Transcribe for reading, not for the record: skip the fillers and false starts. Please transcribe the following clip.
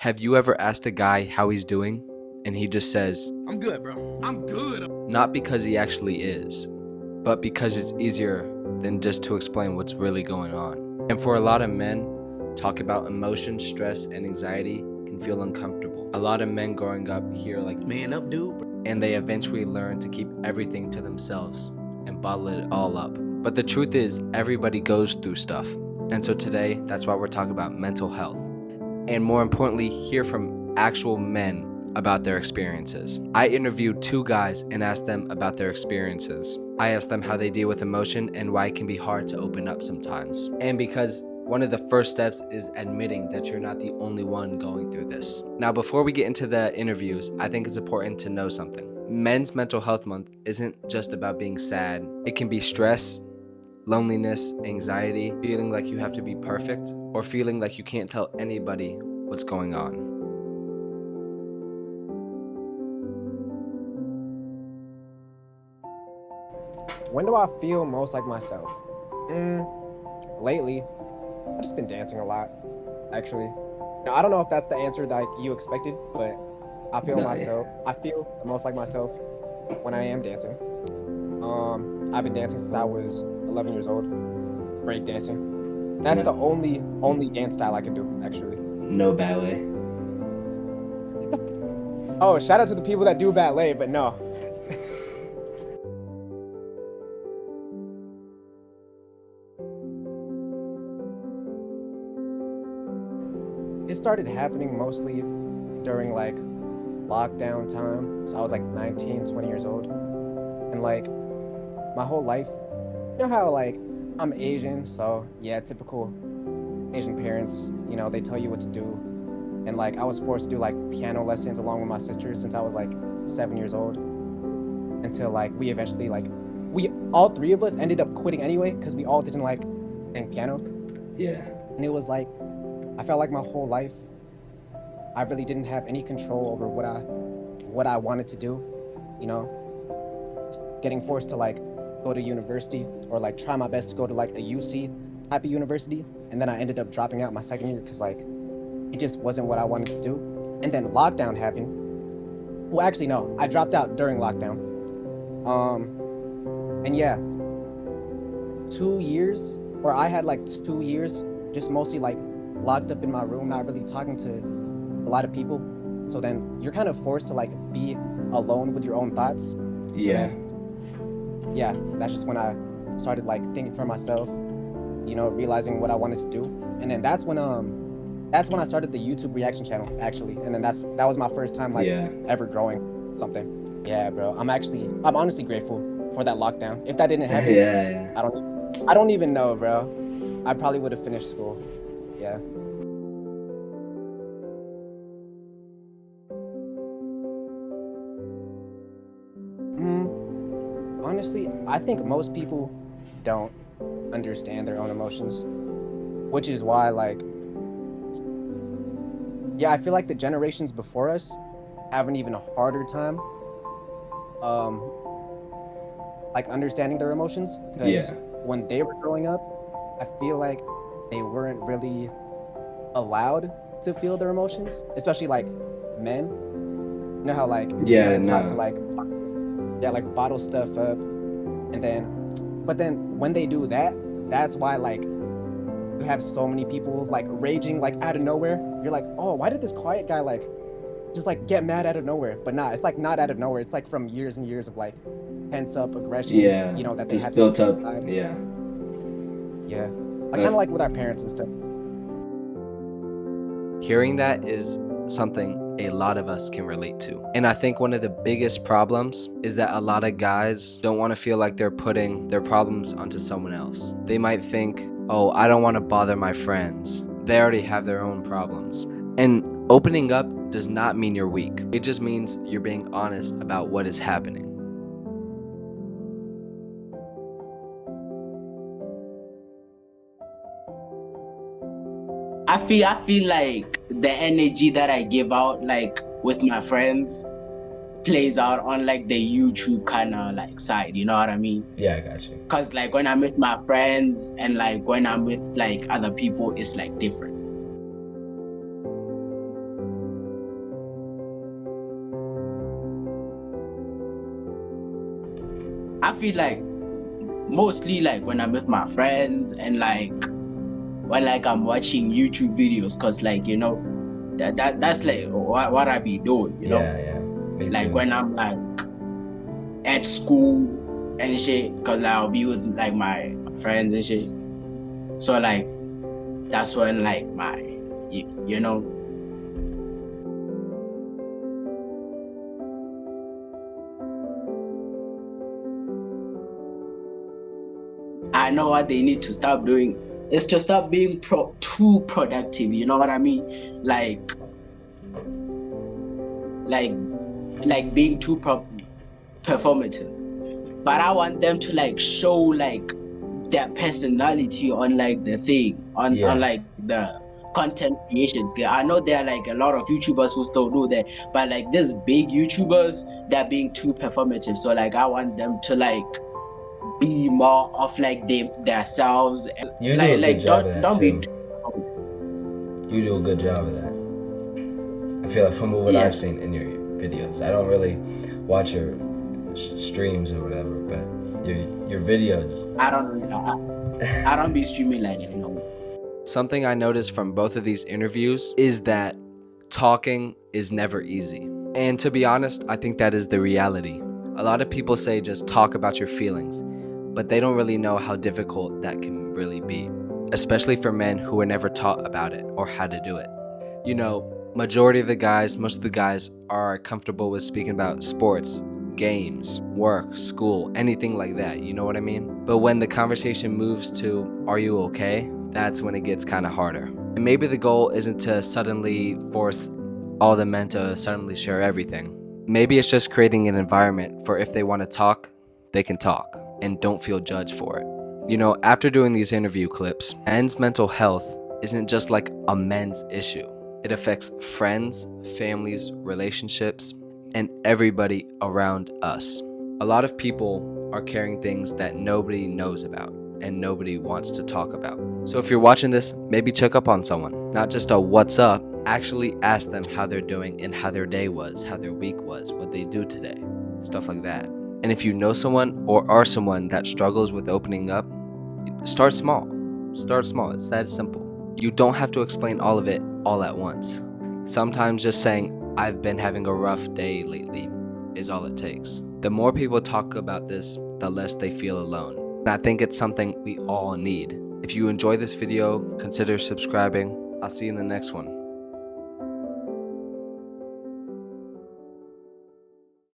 Have you ever asked a guy how he's doing and he just says, I'm good, bro. I'm good. not because he actually is, but because it's easier than just to explain what's really going on? And for a lot of men, talk about emotion, stress, and anxiety can feel uncomfortable. A lot of men growing up hear like, Man up, dude. and they eventually learn to keep everything to themselves and bottle it all up. But the truth is, everybody goes through stuff. And so today, that's why we're talking about mental health. And more importantly, hear from actual men about their experiences. I interviewed 2 guys and asked them about their experiences. I asked them how they deal with emotion and why it can be hard to open up sometimes. And because one of the first steps is admitting that you're not the only one going through this. Now, before we get into the interviews, I think it's important to know something. Men's Mental Health Month isn't just about being sad. It can be stress, loneliness, anxiety, feeling like you have to be perfect, or feeling like you can't tell anybody what's going on. When do I feel most like myself? Lately, I've just been dancing a lot, actually. Now, I don't know if that's the answer that you expected, but I feel I feel the most like myself when I am dancing. I've been dancing since I was 11 years old, break dancing. That's the only dance style I can do, actually. No ballet. Oh, shout out to the people that do ballet, but no. It started happening mostly during like lockdown time. So I was like 19, 20 years old. And like my whole life, you know how like I'm Asian, so yeah, typical Asian parents, you know, they tell you what to do. And like I was forced to do like piano lessons along with my sister since I was like 7 years old. Until like we eventually we all 3 of us ended up quitting anyway because we all didn't like playing piano. Yeah. And it was like I felt like my whole life I really didn't have any control over what I wanted to do, you know? Getting forced to like go to university or like try my best to go to like a UC type of university, and then I ended up dropping out my second year because like it just wasn't what I wanted to do. And then lockdown happened. Well, actually no, I dropped out during lockdown. And yeah, 2 years, or I had like 2 years just mostly like locked up in my room, not really talking to a lot of people. So then you're kind of forced to like be alone with your own thoughts. So Yeah. yeah, that's just when I started like thinking for myself, you know, realizing what I wanted to do. And then that's when I started the YouTube reaction channel actually. And then that was my first time like ever growing something. Yeah, bro. I'm honestly grateful for that lockdown. If that didn't happen, Yeah. I don't even know, bro. I probably would have finished school. Yeah. Honestly, I think most people don't understand their own emotions, which is why like yeah, I feel like the generations before us have an even harder time like understanding their emotions because when they were growing up, I feel like they weren't really allowed to feel their emotions, especially like men. You know how like they're taught to like bottle stuff up, and but then when they do that, that's why like you have so many people like raging like out of nowhere. You're like, oh, why did this quiet guy like just like get mad out of nowhere? But nah, it's like not out of nowhere. It's like from years and years of like pent up aggression. Yeah. You know that they Just had built to up. inside. Yeah. Yeah. Like kind of like with our parents and stuff. Hearing that is something a lot of us can relate to. And I think one of the biggest problems is that a lot of guys don't want to feel like they're putting their problems onto someone else. They might think, oh, I don't want to bother my friends. They already have their own problems. And opening up does not mean you're weak. It just means you're being honest about what is happening. I feel like the energy that I give out like with my friends plays out on like the YouTube kind of like side, you know what I mean? Yeah, I got you. Cause like when I'm with my friends and like when I'm with like other people, it's like different. I feel like mostly like when I'm with my friends and like when like I'm watching YouTube videos, cause like that's like what I be doing, Yeah, me like too. when I'm like at school and shit, cause like, I'll be with like my friends and shit. So like that's when like my you know I know what they need to stop doing is to stop being too productive. You know what I mean? Like like being too performative. But I want them to like show like their personality on like the thing on Yeah. like the content creation scale. I know there are like a lot of YouTubers who still do that, but like these big YouTubers, they're being too performative. So like I want them to like be more of like themselves. You do a good Like job of that don't be too. too You do a good job of that. I feel like from what yeah. I've seen in your videos, I don't really watch your streams or whatever, but your videos. I don't be streaming like that. Something I noticed from both of these interviews is that talking is never easy. And to be honest, I think that is the reality. A lot of people say just talk about your feelings, but they don't really know how difficult that can really be, especially for men who were never taught about it or how to do it. Majority of the guys, most of the guys are comfortable with speaking about sports, games, work, school, anything like that, you know what I mean? But when the conversation moves to, are you okay? That's when it gets kind of harder. And maybe the goal isn't to suddenly force all the men to suddenly share everything. Maybe it's just creating an environment for if they want to talk, they can talk and don't feel judged for it. After doing these interview clips, men's mental health isn't just like a men's issue. It affects friends, families, relationships, and everybody around us. A lot of people are carrying things that nobody knows about and nobody wants to talk about. So if you're watching this, maybe check up on someone. Not just a what's up, actually ask them how they're doing and how their day was, how their week was, what they do today, stuff like that. And if you know someone or are someone that struggles with opening up, start small. Start small. It's that simple. You don't have to explain all of it all at once. Sometimes just saying, I've been having a rough day lately, is all it takes. The more people talk about this, the less they feel alone. And I think it's something we all need. If you enjoy this video, consider subscribing. I'll see you in the next one.